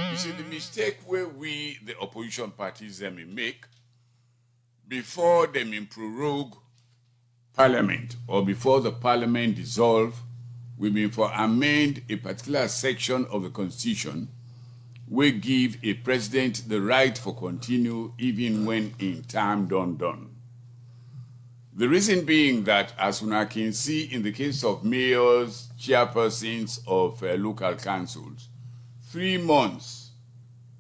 You see, the mistake where we, the opposition parties, them make, before them in prorogue parliament, or before the parliament dissolve, we mean for amend a particular section of the constitution, we give a president the right for continue even when in term done. The reason being that, as one can see in the case of mayors, chairpersons of local councils, 3 months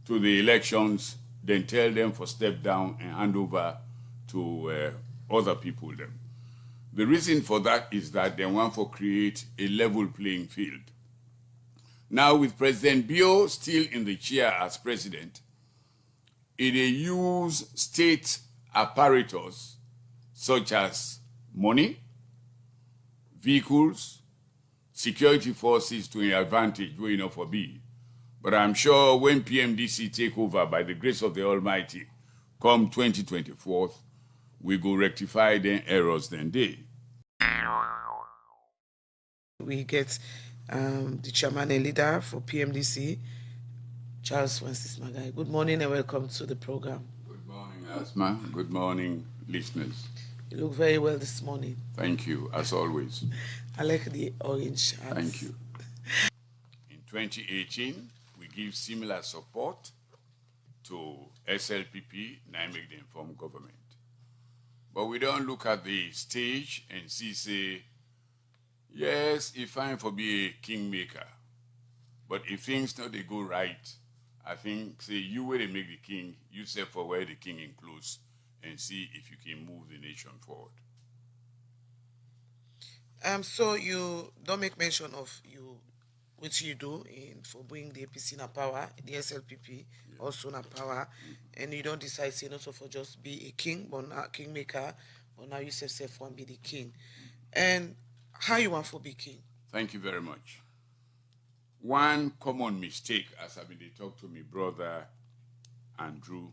to the elections, then tell them for step down and hand over to other people then. The reason for that is that they want to create a level playing field. Now, with President Bio still in the chair as president, it use state apparatus such as money, vehicles, security forces to an advantage where you know for be. But I'm sure when PMDC take over by the grace of the Almighty, come 2024, we go rectify the errors then day. We get the chairman and leader for PMDC, Charles Francis Margai. Good morning and welcome to the program. Good morning, Asma. Good morning, listeners. You look very well this morning. Thank you, as always. I like the orange hats. Thank you. In 2018, we give similar support to SLPP, Naimeg, the informed government. But we don't look at the stage and say, yes, it's fine for be a kingmaker. But if things not they go right, I think, say, you where they make the king, you say for where the king includes, and see if you can move the nation forward. So you don't make mention of what you do for bringing the APC in power, the SLPP also in power, and you don't decide say not for just be a king, but not kingmaker, but now you self want to be the king. And how you want to be king? Thank you very much. One common mistake, as I've been talk to my brother Andrew,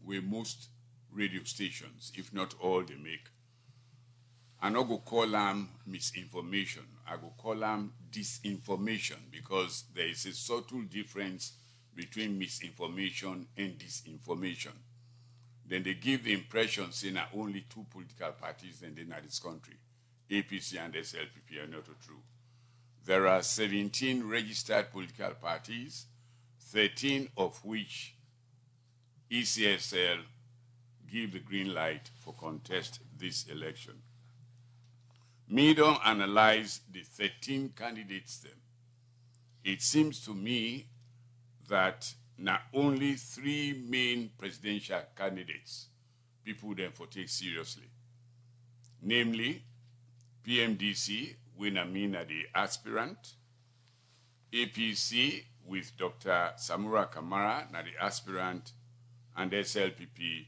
where most radio stations, if not all, they make, I not go call them misinformation. I go call them disinformation, because there is a subtle difference between misinformation and disinformation. Then they give the impression saying that only 2 political parties in this country, APC and SLPP, are not true. There are 17 registered political parties, 13 of which ECSL give the green light for contest this election. Me don't analyze the 13 candidates then. It seems to me that not only 3 main presidential candidates people then for take seriously, namely PMDC, when I mean the aspirant, APC with Dr. Samura Kamara, na the aspirant, and SLPP,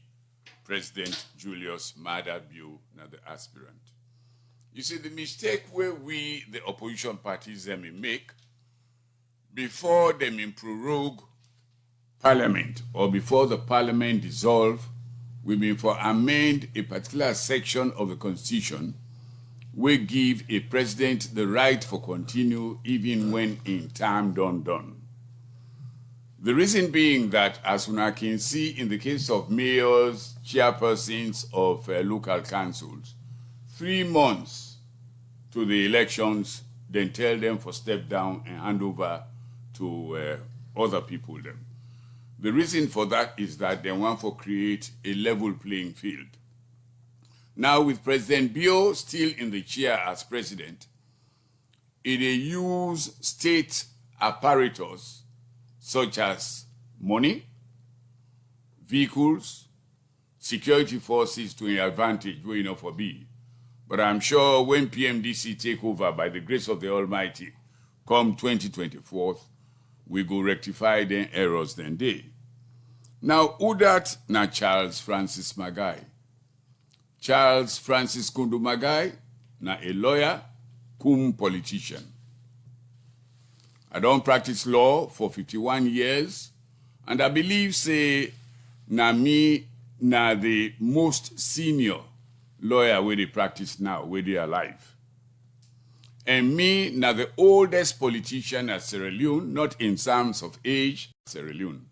President Julius Maada Bio, na the aspirant. You see, the mistake where we, the opposition parties, them make, before them in prorogue parliament, or before the parliament dissolve, we mean for amend a particular section of the constitution, we give a president the right for continue even when in term done. The reason being that, as one can see in the case of mayors, chairpersons of local councils, 3 months to the elections, then tell them for step down and hand over to other people then. The reason for that is that they want to create a level playing field. Now, with President Bio still in the chair as president, it use state apparatus such as money, vehicles, security forces to an advantage where you know for be. But I'm sure when PMDC take over by the grace of the Almighty, come 2024, we go rectify the errors then day. Now, who that na Charles Francis Margai? Charles Francis Kundu Margai na a lawyer, cum politician. I don't practice law for 51 years, and I believe say na me na the most senior lawyer where they practice now, where they are alive. And me, now the oldest politician at Sierra Leone, not in terms of age, Sierra Leone.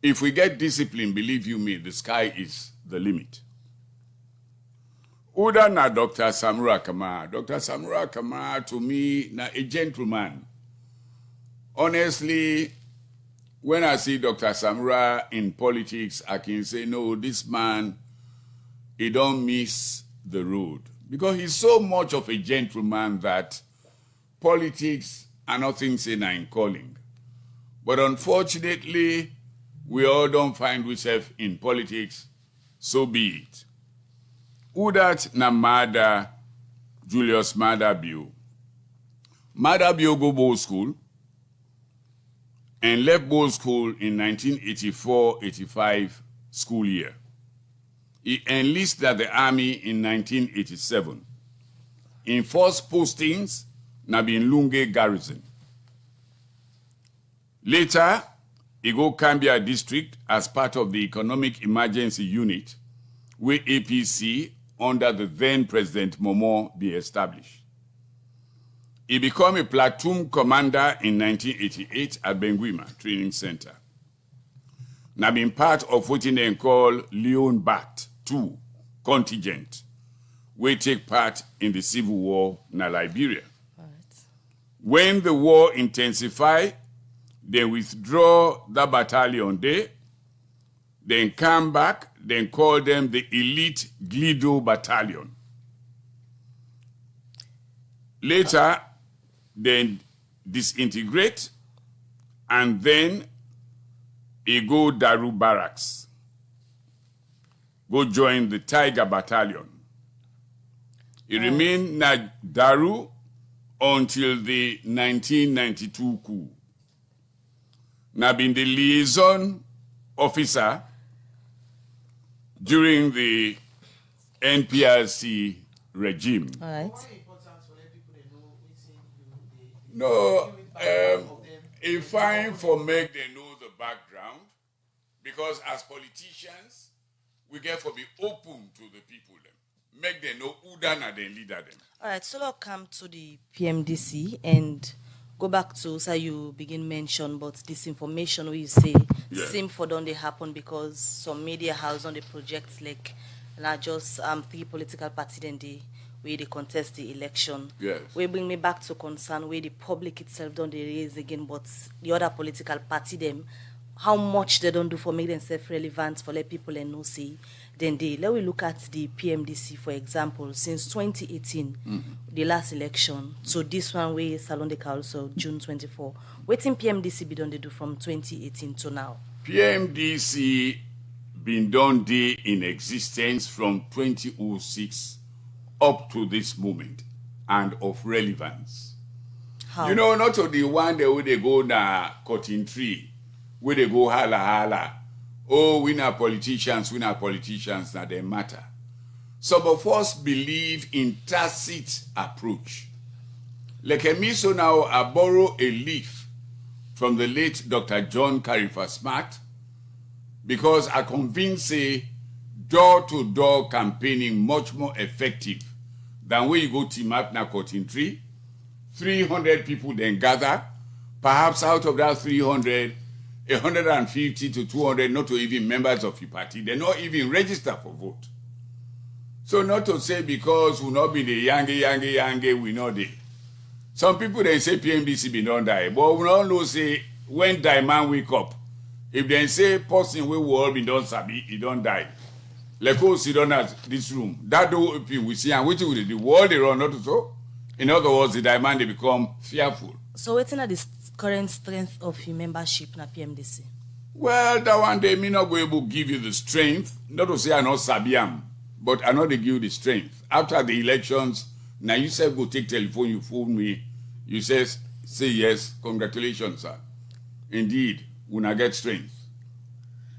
If we get discipline, believe you me, the sky is the limit. Uda na Dr. Samura Kamara. Dr. Samura Kamara, to me, na a gentleman. Honestly, when I see Dr. Samura in politics, I can say, no, this man, he don't miss the road. Because he's so much of a gentleman that politics are nothing saying in calling. But unfortunately, we all don't find ourselves in politics, so be it. Udat na Mada, Julius Mada Bio. Mada Bio go board school and left board school in 1984-85 school year. He enlisted the army in 1987. In first postings, na bin Lunge garrison. Later, he go Cambia district as part of the Economic Emergency Unit, where APC under the then President Momo be established. He became a platoon commander in 1988 at Benguima Training Center. Now been part of what they call Leon Bat 2 contingent, we take part in the civil war in Liberia. Right. When the war intensified, they withdraw the battalion there, then come back, then call them the Elite Glido Battalion. Later, then disintegrate, and then he go Daru Barracks, go join the Tiger Battalion. He remained na Daru until the 1992 coup. Now been the liaison officer during the NPRC regime. All right. No, it's fine for make them know the background, because as politicians, we get to be open to the people. Make them know who done and then leader them. All right, so let's come to the PMDC and go back to, so you begin mention about disinformation where you say same for don't they happen because some media house on the projects like not just 3 political parties then where they contest the election. Yes. We bring me back to concern where the public itself don't they raise again, but the other political party them, how much they don't do for make themselves relevant for let people and know see. Then let we look at the PMDC, for example, since 2018, the last election, so this one way Salon de Council, June 24. What in PMDC be done they do from 2018 to now? PMDC been done day in existence from 2006 up to this moment and of relevance. How? You know, not to the one that where they go na cutting tree, where they go hala hala. Oh, we are politicians, now they matter. Some of us believe in tacit approach. Like me, so now I borrow a leaf from the late Dr. John Carifa Smart, because I convince a door-to-door campaigning much more effective than when you go team up na cutting tree. 300 people then gather, perhaps out of that 300, 150 to 200 not to even members of your party. They're not even registered for vote. So not to say because we not be the yangi, we know they. Some people they say PMDC be don't die, but we don't know say when die man wake up. If they say person we will all be done sabi, he don't die. Like go sit down at this room. That door open we see and waiting with the world they run not so. In other words, the demand they become fearful. So what's the current strength of your membership na PMDC? Well, that one day me not go able to give you the strength. Not to say I not sabiam, but I know they give you the strength. After the elections, now you say go take telephone, you phone me, you say yes, congratulations, sir. Indeed, we not get strength.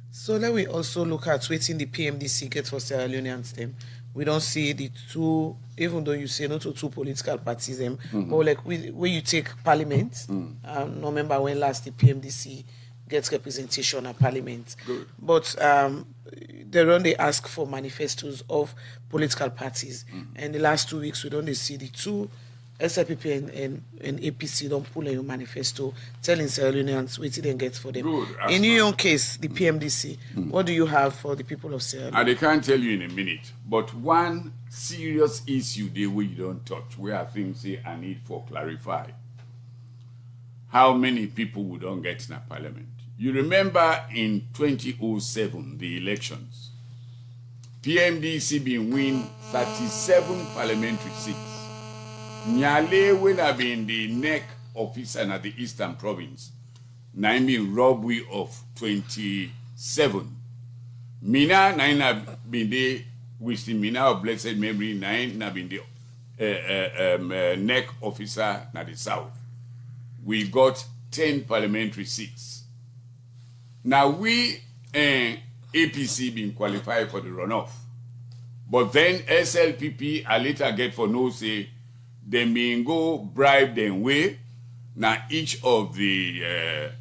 So let we also look at waiting the PMDC get for Sierra Leoneans them. We don't see the two, even though you say not to 2 political parties them, but like when you take parliament, no remember when last the PMDC gets representation at parliament. Good. But they ask for manifestos of political parties. And the last 2 weeks we don't see the 2 SLPP and APC don't pull in your manifesto telling Sierra Leoneans what they get for them. Good, In your own case, the PMDC, what do you have for the people of Sierra Leone? And they can't tell you in a minute, but one serious issue there where you don't touch, where I think say I need for clarify. How many people we don't get in a parliament? You remember in 2007, the elections, PMDC been win 37 parliamentary seats. Nyale when I been the neck officer at the Eastern Province, na been robbery of 27. Mina nine been the with the Mina of blessed memory, nine been the neck officer at the South. We got 10 parliamentary seats. Now we APC been qualified for the runoff. But then SLPP I later get for no say, they may go bribe them way. Now each of the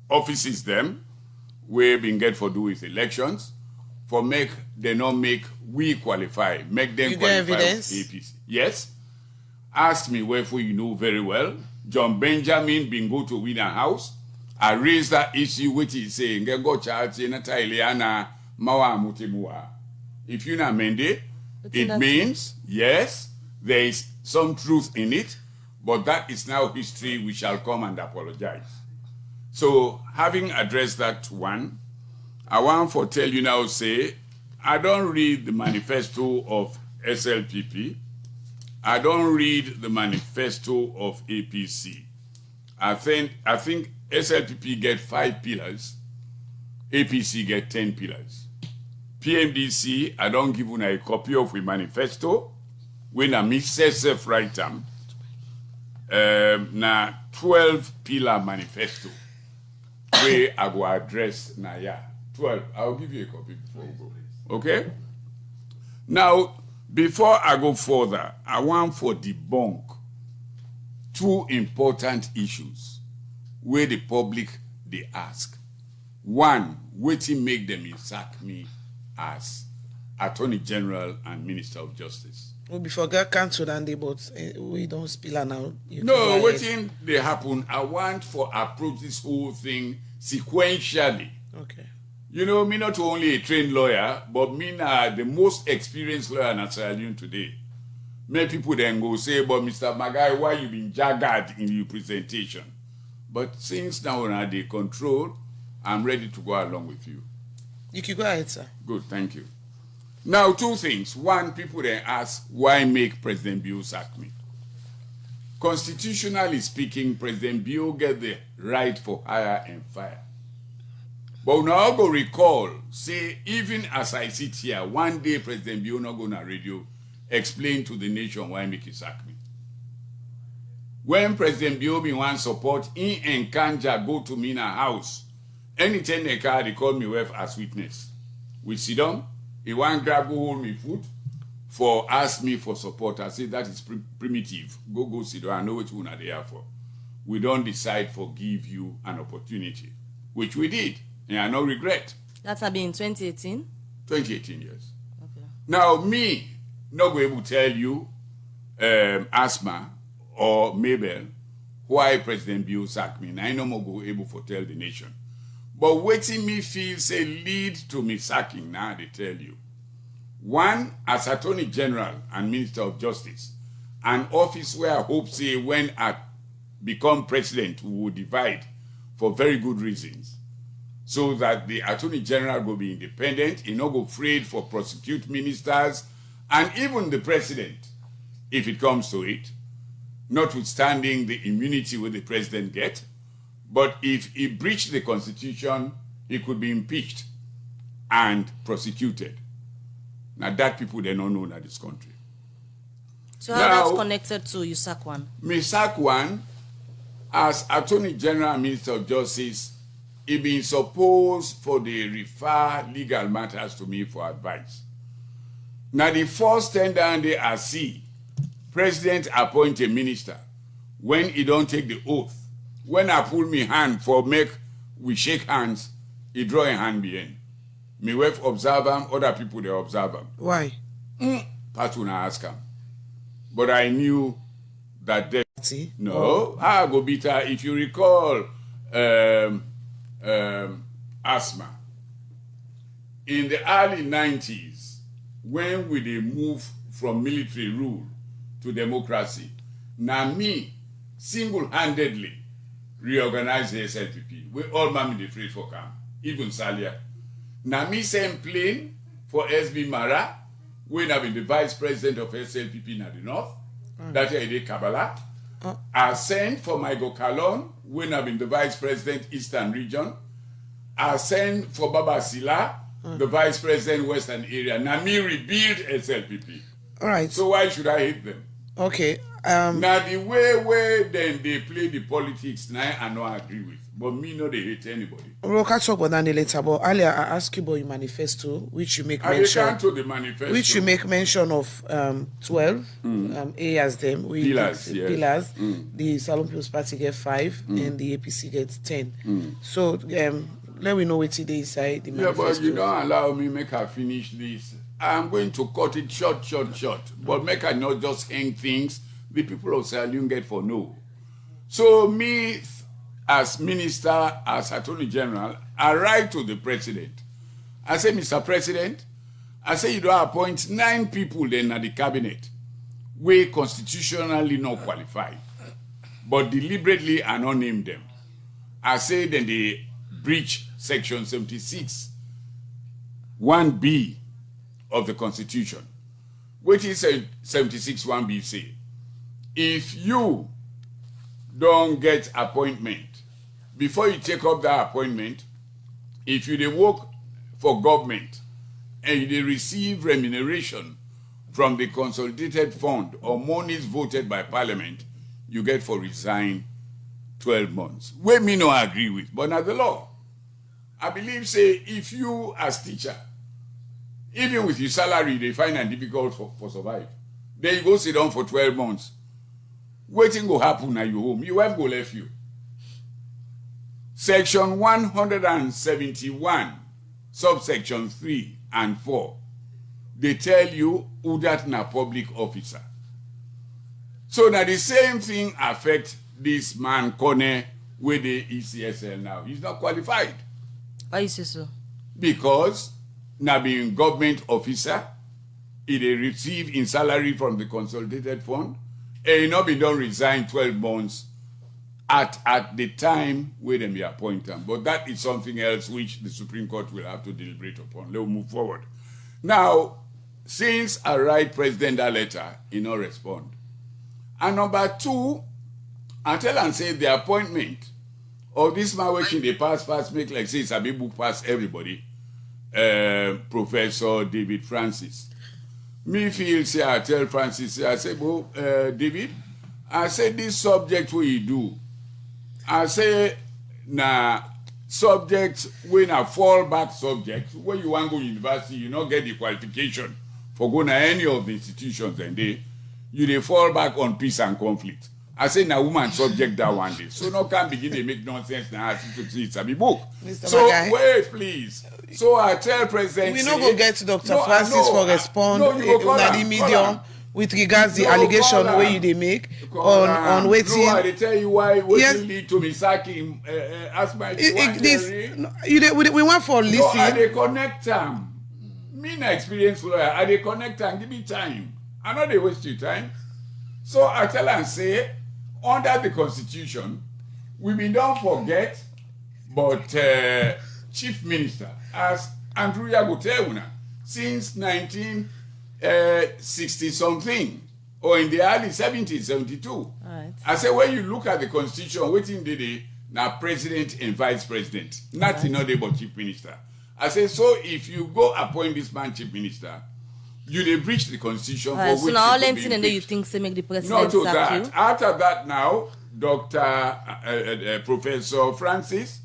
offices them we been get for do with elections for make they not make we qualify, make them you qualify get evidence? with APC. Yes. Ask me wherefore you know very well. John Benjamin been go to win a house. I raised that issue which he saying go charge Nataliana Mawa Mutimua. If you not amend it, it means yes, there is some truth in it, but that is now history. We shall come and apologize. So having addressed that one, I want to tell you now say I don't read the manifesto of SLPP. I don't read the manifesto of APC. I think SLPP get 5 pillars, APC get 10 pillars. PMDC, I don't give you a copy of the manifesto. When I miss self right time, na 12 pillar manifesto. Where I go address na ya 12. I'll give you a copy before we go. Okay? Now, before I go further, I want for debunk 2 important issues where the public they ask. One, wetin make them sack me as Attorney General and Minister of Justice. We before get cancelled and they but we don't spill now. No, wetin they happen. I want for approach this whole thing sequentially. Okay. You know, me not only a trained lawyer, but me na the most experienced lawyer in Sierra Leone today. Many people then go say, but Mr. Margai, why you been jagged in your presentation? But since now we're under control, I'm ready to go along with you. You can go ahead, sir. Good, thank you. Now, 2 things. One, people then ask, why make President Bio sack me? Constitutionally speaking, President Bio get the right for hire and fire. But now I go recall, say, even as I sit here, one day President Bio not go on radio, explain to the nation why make he sack me. When President Bio bin want support, in and Kanja go to me in a house. Anytime they call me wife as witness. We sit down, he want grab go hold me foot for ask me for support. I say that is primitive. Go sit down. I know what you are there for. We don't decide for give you an opportunity, which we did, and I no regret. That's been in 2018. 2018 years. Okay. Now me not go able to tell you, Asma or Mabel, why President Bio sacked me. And I no more go able to tell the nation. But waiting me feel say lead to me sacking now, they tell you. One, as Attorney General and Minister of Justice, an office where I hope say when I become president, we will divide for very good reasons. So that the Attorney General will be independent, he not go afraid for prosecute ministers, and even the president, if it comes to it, notwithstanding the immunity where the president get. But if he breached the Constitution, he could be impeached and prosecuted. Now that people they don't know in this country. So how that's connected to you sack one? Me sack one, as Attorney General and Minister of Justice, he been supposed for the refer legal matters to me for advice. Now the first tender I see, President appoint a minister when he don't take the oath. When I pull me hand for make we shake hands, he draw a hand behind. Me wife observe him, other people they observe him. Why? Patuna ask him. But I knew that they... No, Oh. I go beat her. If you recall, Asma, in the early 90s, when we dey move from military rule to democracy, now me single-handedly reorganized the SLPP. We all man dey free for camp, even Salia. Now me send plane for SB Mara, when I've been the vice president of SLPP in the north, that year I did Kabbalah. I sent for Michael Kalon, when I've been the vice president Eastern region. I sent for Baba Sila, the vice president Western area. Now me rebuild SLPP. All right. So why should I hate them? Okay. Now the way then they play the politics now I no agree with. But me no they hate anybody. We'll catch up on that later. But earlier I asked you about your manifesto, which you make I mention. can't to the manifesto. Which you make mention of 12 areas them. Pillars, yes. Pillars. The Salon People's Party get 5 and the APC gets 10. So let me know what it is inside the manifesto. Yeah, but you don't allow me make her finish this. I'm going to cut it short. But make her not just hang things the people of Sierra Leone get for no. So me, as minister, as attorney general, I write to the president. I say, Mr. President, I say you don't appoint 9 people then at the cabinet we constitutionally not qualified, but deliberately are not named them. I say then they breach section 76, 1B of the Constitution, which is 76 1B say, if you don't get appointment, before you take up that appointment, if you dey work for government and you dey receive remuneration from the consolidated fund or monies voted by parliament, you get for resign 12 months. We me no agree with, but now the law. I believe say if you as teacher, even with your salary, they find it difficult for survive, then you go sit down for 12 months. Waiting go happen at your home. Your wife go left you. Section 171, subsection 3 and 4, they tell you who that na public officer. So now the same thing affect this man Kone with the ECSL now. He's not qualified. Why you say so? Because now being government officer, he dey receive in salary from the consolidated fund, and he not been done resign 12 months at the time where they may appoint him. But that is something else which the Supreme Court will have to deliberate upon. Let's move forward. Now, since I write President that letter, he not respond. And number 2, I tell and say the appointment of this man working the pass make like say it's a big book pass everybody. Professor David Francis. Me feel say I tell Francis, say, I say, David, I say this subject what you do. I say na subject when a fallback subject, when you want to go to university, you not get the qualification for going to any of the institutions and you fall back on peace and conflict. I say na woman subject that one day. So no can begin to make nonsense now it's a big book. Mr. So Margai, wait, please. So I tell President, we no go get to Dr. Francis for respond no, you go on the medium with regards the allegation where you they make on waiting. No, I tell you why waiting lead to me sacking. Ask my we want for listen. No, I dey connect them. Me na experienced lawyer. I dey connect them. Give me time. I know they waste your time. So I tell and say, under the Constitution, we been don't forget, but Chief Minister, as Andrew Yagotewuna, since 1960-something, or in the early 70s, 72. Right. I say, when you look at the Constitution, waiting today, now President and Vice President, nothing other but Chief Minister. I say, so if you go appoint this man Chief Minister, you dey breach the Constitution for So which now all you anything and then you think say make the president not to sack that. you? After that now, Dr. Professor Francis,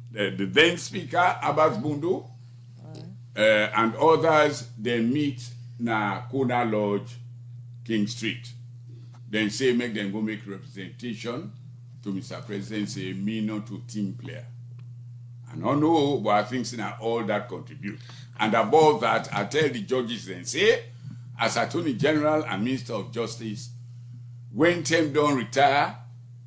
the then Speaker, Abbas Bundu, and others, they meet na Kona Lodge, King Street. Then say make them go make representation to Mr. President, say me not to team player. I don't know, but I think now all that contribute. And above that, I tell the judges and say, as Attorney General and Minister of Justice, when term don't retire,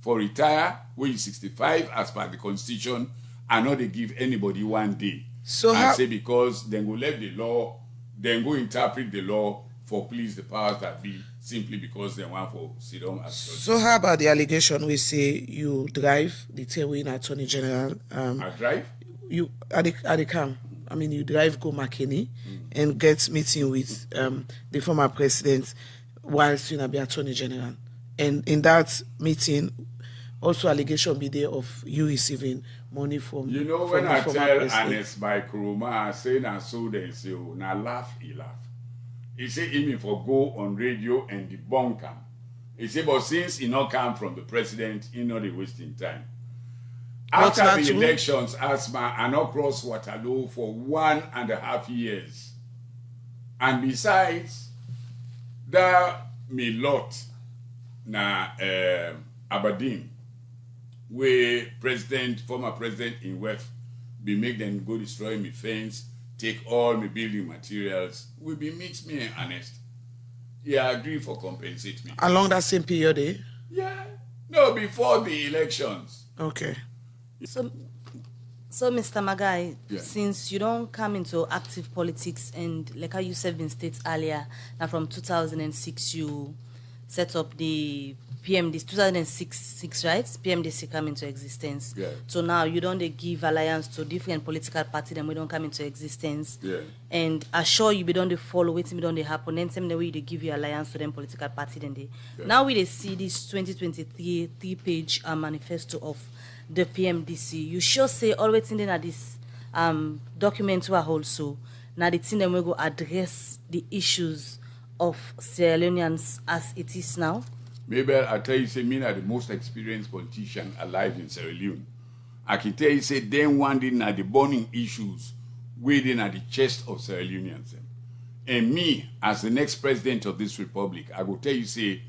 when he's 65 as per the Constitution, and not they give anybody 1 day. So I say because then go let the law, then go interpret the law for please the powers that be, simply because they want for sit down as judge. So how about the allegation we say you drive the tailwind Attorney General? I drive? You at the camp. I mean, you drive go Makeni and get meeting with the former president whilst you be Attorney General. And in that meeting, also allegation be there of you receiving money from. You know, from when I tell Anes by Kuruma, I say na so they say, oh, na laugh, he laugh. He say even for go on radio and debunk him. He say, but since he not come from the president, he not wasting time. After the elections, Asma, I not cross Waterloo for 1.5 years. And besides, that me lot na Aberdeen, where former president in West, be make them go destroy me fence, take all my building materials, will be meet me and honest. Yeah, agree for compensate me. Along that same period, eh? Yeah. No, before the elections. Okay. So Mr. Margai, Yeah. since you don't come into active politics, and like how you said been stated earlier, that from 2006 you set up the PMDC, 2006, right? PMDC come into existence. Yeah. So now you don't give alliance to different political parties, and we don't come into existence. Yeah. And assure you we don't follow waiting we don't happen. Then same the way they give you alliance to them political party. Then they now we see this 2023 3-page manifesto of the PMDC. You sure say always in there this document we are also now the thing them we go address the issues of Sierra Leoneans as it is now. Maybe I tell you, say, me are the most experienced politician alive in Sierra Leone. I can tell you, say, then one day na the burning issues within at the chest of Sierra Leoneans. And me, as the next president of this republic, I will tell you, say,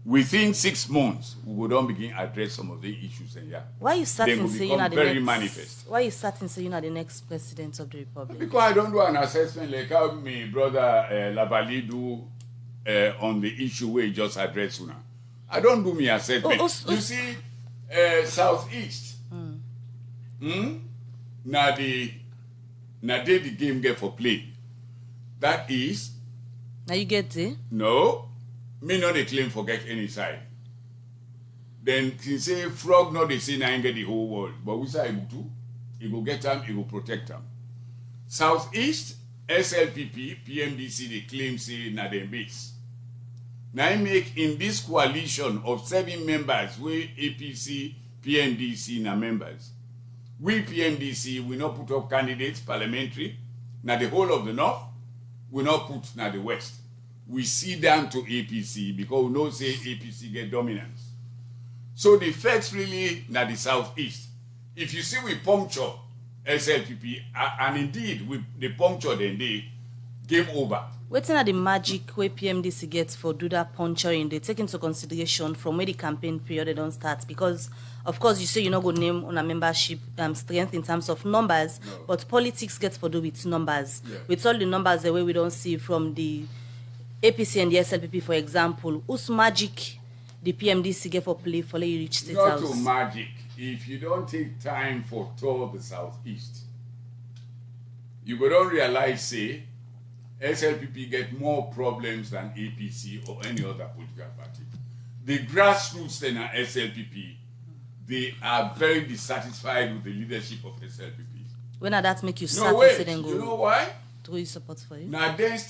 within 6 months, we will don't begin address some of the issues. And yeah, why you starting say you are the very next? Manifest. Why you starting say you are the next president of the republic? Because I don't do an assessment like how my brother Lavali do on the issue where he just addressed now. I don't do me assessment. You see, Southeast. Now the game get for play. That is. Now you get it. No, me not the claim for get any side. Then he say frog not the say I get the whole world, but we say he go get them, he go protect them. Southeast SLPP PMDC they claim say na them base. Now I make in this coalition of 7 members where APC, PMDC na members. We PMDC we not put up candidates parliamentary. Now the whole of the north we not put na the west. We see down to APC because we know say APC get dominance. So the facts really na the southeast. If you see we puncture SLPP and indeed we the puncture then they game over. Waiting at the magic way PMDC gets for do that puncturing, they take into consideration from where the campaign period they don't start, because of course you say you're not going to name on a membership strength in terms of numbers, no. But politics gets for do with numbers. Yeah. With all the numbers the way we don't see from the APC and the SLPP, for example, whose magic the PMDC get for play for you reach state not house? to magic. If you don't take time for tour the southeast, you go don't realize say SLPP get more problems than APC or any other political party. The grassroots in SLPP, they are very dissatisfied with the leadership of SLPP. When that make you start No, wait, to then go? you know why? To you support for you? Now then.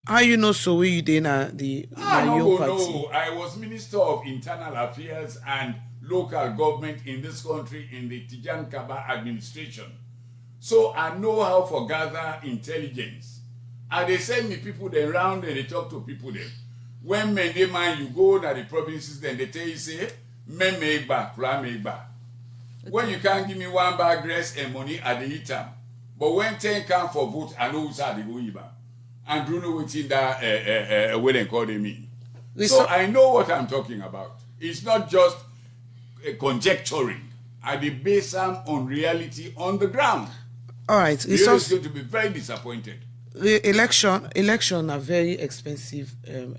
How you know so where you did the No, party? I was Minister of Internal Affairs and Local Government in this country in the Tijan Kaba administration. So I know how to gather intelligence. And they send me people there around and they talk to people there. When man you go to the provinces, then they tell you, say, men make back, make back. When you can't give me 1 bag dress and money, I dey eat them. But when 10 come for vote, I know who's how they go even. And do you know what's in that, what they call them in? So I know what I'm talking about. It's not just conjecturing. I base them on reality on the ground. All right. It's going to be very disappointed. Election are very expensive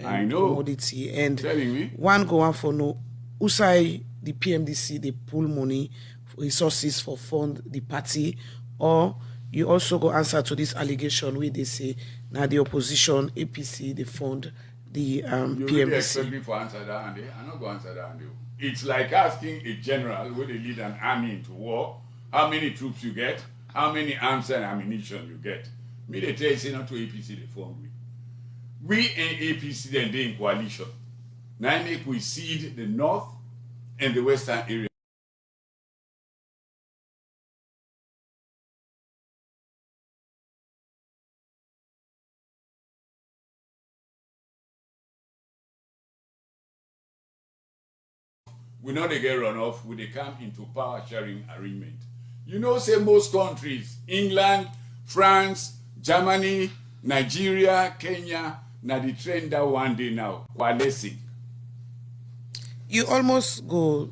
I know. commodity, and telling me one go on for no usai the PMDC they pull money resources for fund the party, or you also go answer to this allegation where they say now the opposition APC they fund the you PMDC. Really expect me for answer that, Andy? I'm not going to answer that, Andy. It's like asking a general where they lead an army into war, how many troops you get, how many arms and ammunition you get. Me they tell you say not to APC they form we and APC then they in coalition. Now make we cede the north and the western area. We know they get run off when they come into power sharing arrangement. You know, say most countries, England, France, Germany, Nigeria, Kenya, now the trend that one day now, coalescing. You almost go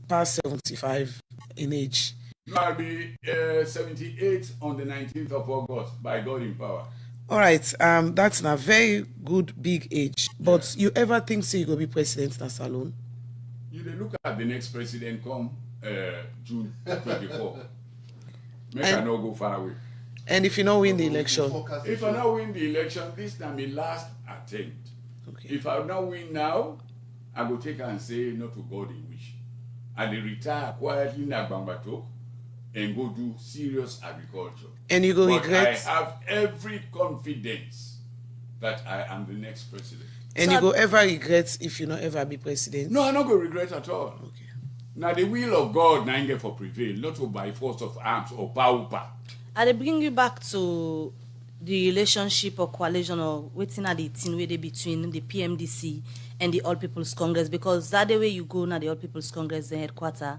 past 75 in age. I'll be 78 on the 19th of August, by God in power. All right, that's a very good big age. But you ever think say you go be president na salon? You look at the next president come June 24. Make I not go far away. And if you don't win the election? If I not win the election, this is my last attempt. Okay. If I not win now, I go take and say not to God in wish. And they retire quietly in Agbambato and go do serious agriculture. And you go regret? I have every confidence that I am the next president. And so you go ever regret if you not ever be president? No, I'm not going to regret at all. Okay. Now the will of God now get for prevail, not by force of arms or power. And they bring you back to the relationship or coalition or waiting at the thing where they between the PMDC and the All People's Congress, because that the way you go now the All People's Congress, the headquarters,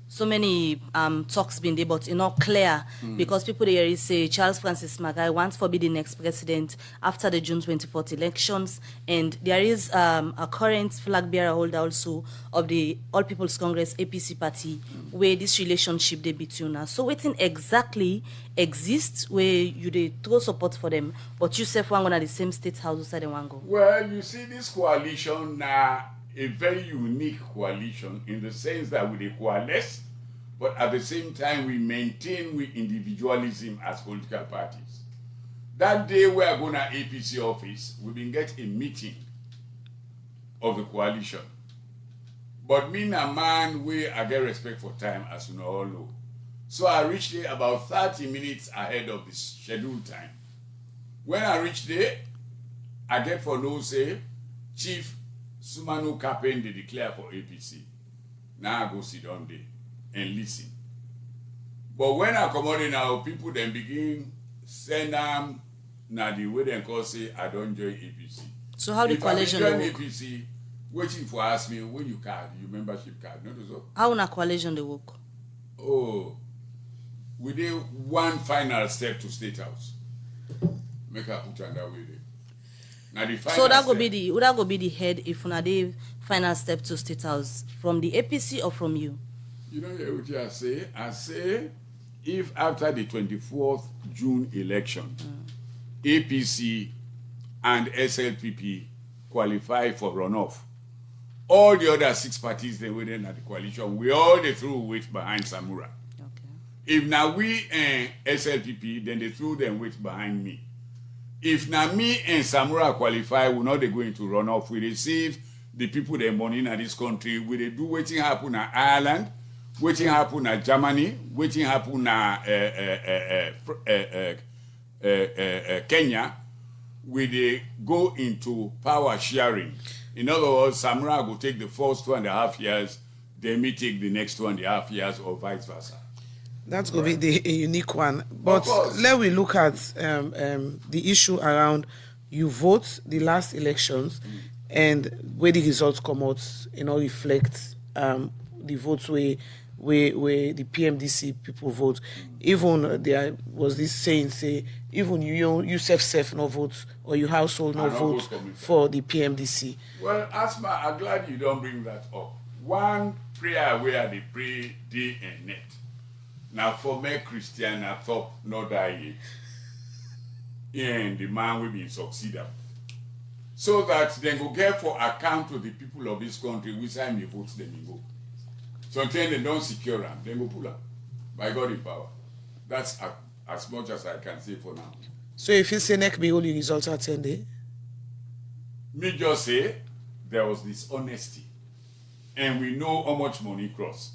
so many talks been there, but it's not clear because people there say Charles Francis Margai wants to be the next president after the June 24th elections, and there is a current flag bearer holder also of the All People's Congress APC party where this relationship they between us. So waiting exactly exists where you they throw support for them, but you say one going at the same state house outside the one go. Well, you see this coalition now. A very unique coalition in the sense that we coalesce, but at the same time we maintain with individualism as political parties. That day we are going to APC office, we been get a meeting of the coalition. But me and a man, I get respect for time as you all know. So I reached there about 30 minutes ahead of the scheduled time. When I reached there, I get for no say, Chief Sumanu Kapen, they declare for APC. Now I go sit down there and listen. But when I come on now, people then begin send them now the way they call say I don't join APC. So how the coalition join work? APC, waiting for ask me when you card, your membership card, not so. How na coalition they work? Oh, we did one final step to State House. Make a put on that way there. So that go be the head if una dey final step to State House from the APC or from you? You know what I say? I say if after the 24th June election, APC and SLPP qualify for runoff, all the other 6 parties they were in at the coalition, we all they threw weight behind Samura. Okay. If now we and SLPP, then they threw them weight behind me. If now me and Samura qualify, we're not going to run off. We receive the people that money in this country. We they do waiting happen in Ireland, waiting happen in Germany, waiting happen in Kenya. We they go into power sharing. In other words, Samura will take the first 2.5 years, then me take the next 2.5 years, or vice versa. That's going to be a unique one. But let we look at the issue around you vote the last elections and where the results come out, reflect the votes where where the PMDC people vote. Even there was this saying, say, even you self no vote or your household no vote for the PMDC. Well, Asma, I'm glad you don't bring that up. One prayer where they pray day and night. Now, for me, Christian, I thought not die and the man will be succeeded. So that they go get for account to the people of this country which time they vote them in go. So until they don't secure them, they go pull up. By God in power. That's as much as I can say for now. So if you say next be only results at 10 days? Me just say there was dishonesty. And we know how much money cross.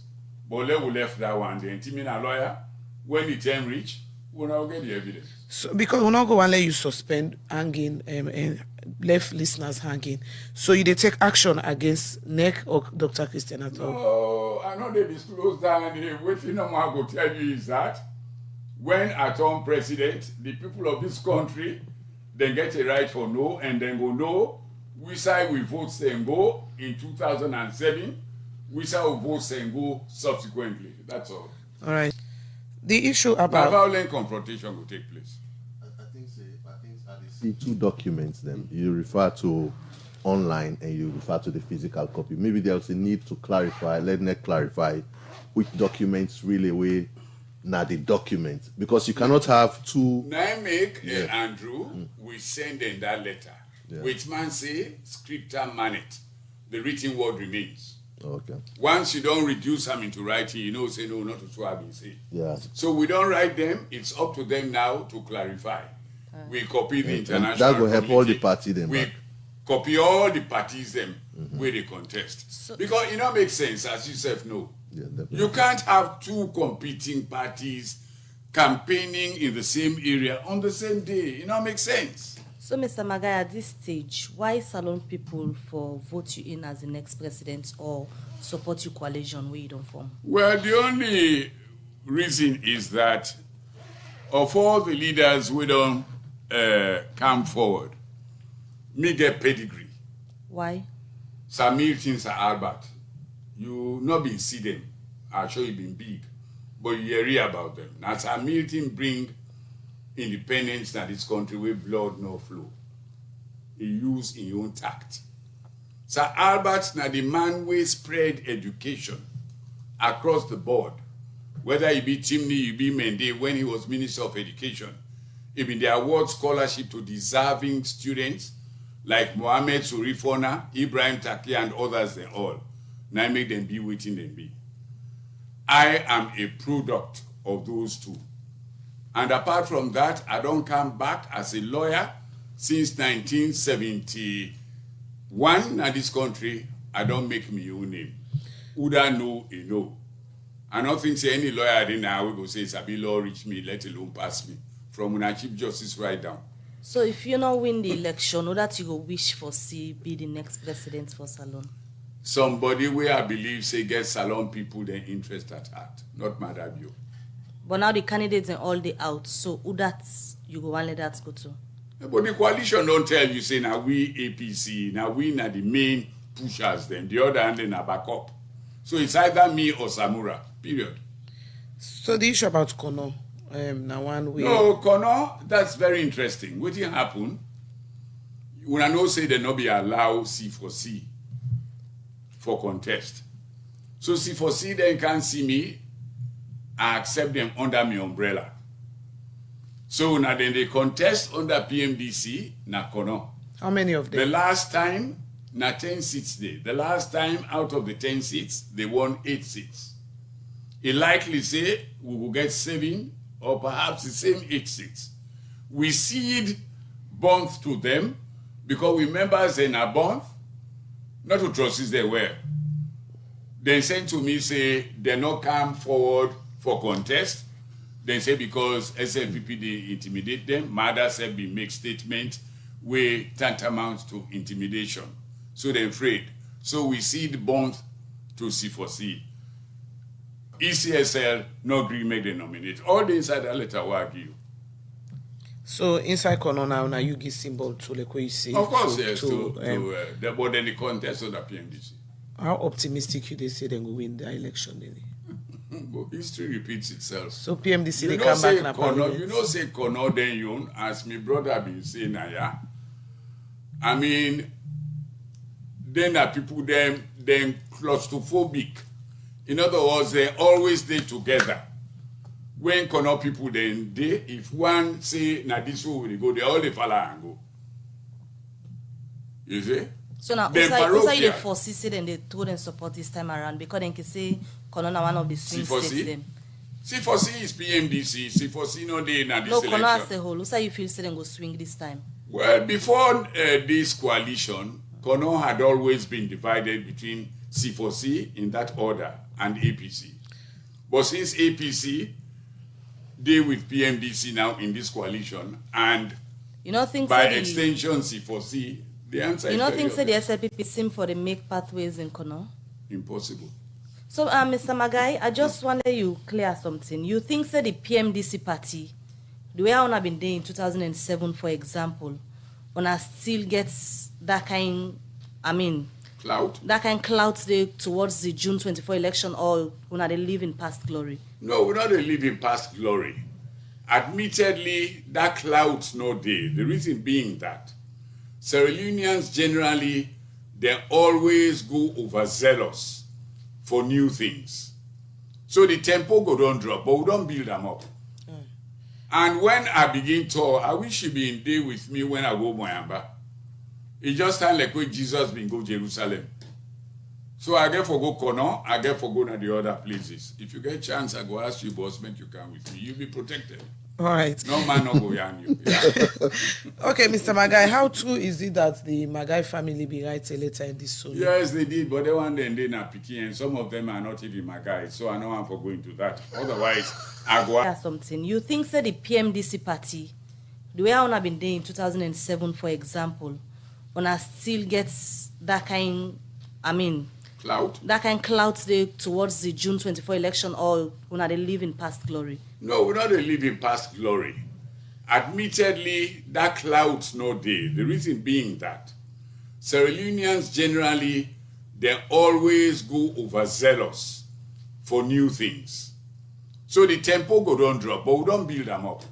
But we left that one. The intimate lawyer, when the time reach, we'll now get the evidence. So because we're not going to let you suspend hanging and left listeners hanging. So you they take action against NEC or Dr. Christian at all? No, I know they disclose that. And what thing I'm going to tell you is that when I turn president, the people of this country, they get a right for no, and then go no. Which side we vote and go in 2007, which side we vote and go subsequently. That's all. All right. The issue about violent confrontation will take place. I think I see two documents. Then you refer to online and you refer to the physical copy. Maybe there's a need to clarify. Let me clarify which documents really we now the document, because you cannot have two. Andrew, we send them that letter. Yeah. Which man say, scripta manet. The written word remains. Okay. Once you don't reduce them into writing, you know, say no, not to what we say. Yeah. So we don't write them. It's up to them now to clarify. We copy the international. That will help all the parties. We copy all the parties them where they contest. So, because it don't make sense, as you self know. Yeah, you can't have two competing parties campaigning in the same area on the same day. It don't make sense. So, Mr. Margai, at this stage, why Salon people for vote you in as the next president or support your coalition where you don't form? Well, the only reason is that of all the leaders we don't come forward, me get pedigree. Why? Some meetings are Albert. You not been see them. I'm sure you been big, but you hear about them. Now, some meeting bring independence in this country where blood no flow. He use in your own tact. Sir Albert na the man who spread education across the board. Whether he be Timney, he be Mende, when he was Minister of Education, he been the award scholarship to deserving students like Mohammed Surifona, Ibrahim Taki, and others they all. Now make them be waiting them be. I am a product of those two. And apart from that, I don't come back as a lawyer since 1971 in this country. I don't make my own name. Uda know, you know. I don't think say any lawyer in now will go say Sabi law reach me, let alone pass me. From when I Chief Justice right down. So if you not win the election, or that you go wish for be the next president for Salon? Somebody where I believe say get Salon people their interest at heart, not Madabio. But now the candidates are all day out, so who that you go and let that go to? But the coalition don't tell you, say, now we APC, now we are the main pushers, then the other hand then are back up. So it's either me or Samura, period. So the issue about Kono, now one way. No, Kono, that's very interesting. What will happen? When I know say they not be allowed C4C for contest. So C4C then can't see me. I accept them under my umbrella. So now then they contest under PMDC, na Kono. How many of them? The last time, na 10 seats there. The last time out of the 10 seats, they won 8 seats. It likely say we will get 7 or perhaps the same 8 seats. We cede bonds to them because we members in a bond, not to trustees they were. They sent to me say they not come forward for contest. They say because SLPP they intimidate them. Mother said we make statement where tantamount to intimidation. So they're afraid. So we see the bond to C4C. ECSL no agree make the nominate. All the inside the letter will argue. So inside Kono now you give symbol to like what you say. Of course, yes. But then the contest of the PMDC. How optimistic you they say they will win the election? Then? But history repeats itself. So PMDC, they You know come back say now. Kono, you know say Kono then you, as my brother been saying, yeah. I mean, then are people them claustrophobic. In other words, they always stay together. When Kono people then they, if one say na this way we go, they all they follow and go. You see? So now, Then also you parochial. foresee say then they told them support this time around because they can say Kono na one of the swing states them. C4C is PMDC. C4C no day na this No, election. Kono as a whole. Also you feel say them go swing this time. Well, before this coalition, Kono had always been divided between C4C in that order and APC. But since APC, they with PMDC now in this coalition, and You know think by say extension C4C, the answer you is know very think say the obvious. SLPP seem for the make pathways in Kono. Impossible. So, Mr. Margai, I just wanted you clear something. You think say the PMDC party, the way I have been there in 2007, for example, when I still gets that kind, I mean, Cloud? that kind clout there towards the June 24 election, or when they live in past glory? No, we're not living past glory. Admittedly, that cloud no day. The reason being that Sierra Leoneans generally, they always go overzealous for new things. So the tempo go don't drop, but we don't build them up. And when I begin to, I wish you be in day with me when I go Moyamba. It just sound like when Jesus been go Jerusalem. So I get for go Kono, I get for go to the other places. If you get chance, I go ask you, boss, meant you come with me. You'll be protected. All right. No man no go yarn you. Yeah. Okay, Mr. Margai, how true is it that the Margai family be right later in this solo? Yes, they did, but they one day they not picking, and some of them are not even my guys, so I know I'm for going to that. Otherwise, I go. Clear something. You think say the PMDC party, the way I have been there in 2007, for example, when I still gets that kind, I mean, Cloud? that kind clout there towards the June 24 election, or when they live in past glory? No, we're not living past glory. Admittedly, that cloud no day. The reason being that Sierra Leoneans generally, they always go overzealous for new things. So the tempo go don't drop, but we don't build them up.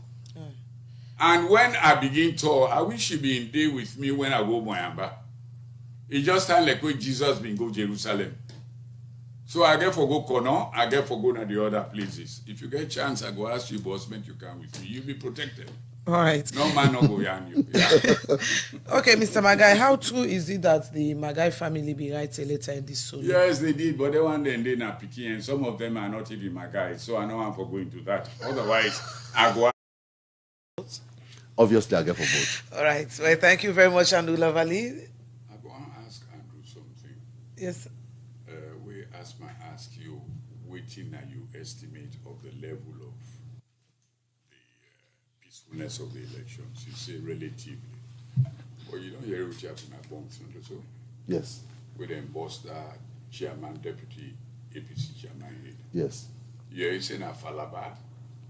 And when I begin to, I wish you be in day with me when I go Moyamba. It just sound like when Jesus been go Jerusalem. So I get for go Kono, I get for go to the other places. If you get chance, I go ask you, boss, meant you come with me. You'll be protected. All right. No man no go yarn you. Yeah. Okay, Mr. Margai, how true is it that the Margai family be right later in this solo? Yes, they did, but they one day they not picking, and some of them are not even my guys. So I know I'm for going to that. Otherwise, I go. Obviously, I get for both. All right. Well, thank you very much, Andula Valley. I go and ask Andrew something. Yes. We ask you, waiting that you estimate of the level of the peacefulness of the elections. You say relatively. Well, you don't hear what happened at Bongston, so Yes. we then boss that chairman, deputy APC chairman. Yes. Yeah, it's in Falaba,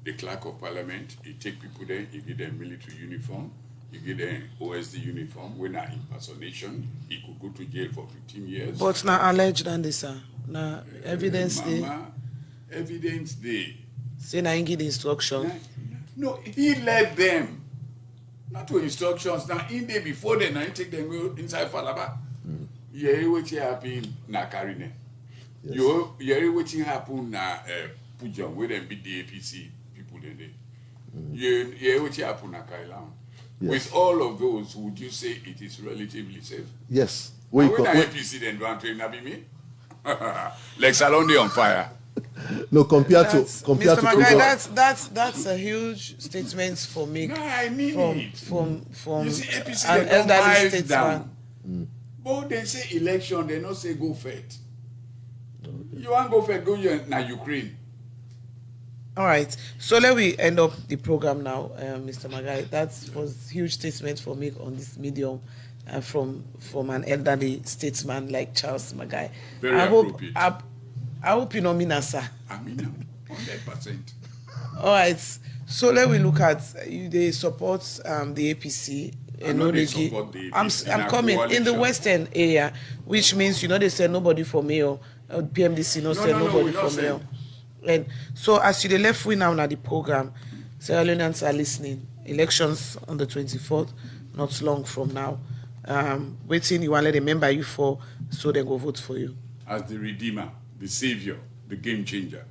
the clerk of parliament, he take people there, he give them military uniform, he give them OSD uniform. When an impersonation, he could go to jail for 15 years. But now alleged and this, sir. Now evidence day. Mama, evidence day. Say now he give the instruction. No, he led them. Not to instructions. Now, in day before then, now he take them go inside Falaba. Yeah, what happened na Karine. Yes. You hear what happened na Pujam, where them beat the APC people there. You hear what happened na Kailan. Yes. With all of those, would you say it is relatively safe? Yes. When When, APC then don't train be me? Like Salonde on fire. no, compared to Mr. Margai, that's a huge statement for me. No, I mean from You see, APC an they don't elderly miles statesman. down. But they say election, they don't say go fet. You want go fet, go na Ukraine. All right. So let we end up the program now, Mr. Margai. That was huge statement for me on this medium from an elderly statesman like Charles Margai. Very I appropriate. I hope you know me now, sir. I mean, 100%. All right. So let we look at they support the APC. I know they support the APC in I'm a coming in the coalition. western area, which means they say nobody for mayor. PMDC no say No, nobody we for don't mayor. And so as you dey left we now na the program, Sierra Leoneans are listening. Elections on the 24th, not long from now. Waiting, you want to let them remember you for, so they go vote for you. As the Redeemer, the Savior, the Game Changer.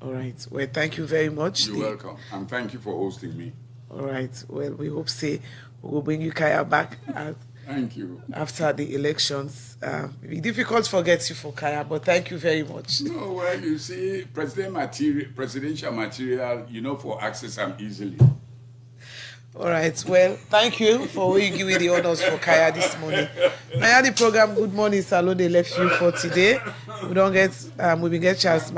All right. Well, thank you very much. You're welcome. And thank you for hosting me. All right. Well, we hope we will bring you Kaya back. Thank you. After the elections. It'll be difficult to forget you for Kaya, but thank you very much. No, well, you see, presidential material, for access them easily. All right. Well, thank you for you giving the honors for Kaya this morning. Now, the program Good Morning Salon they left you for today. We don't get chance.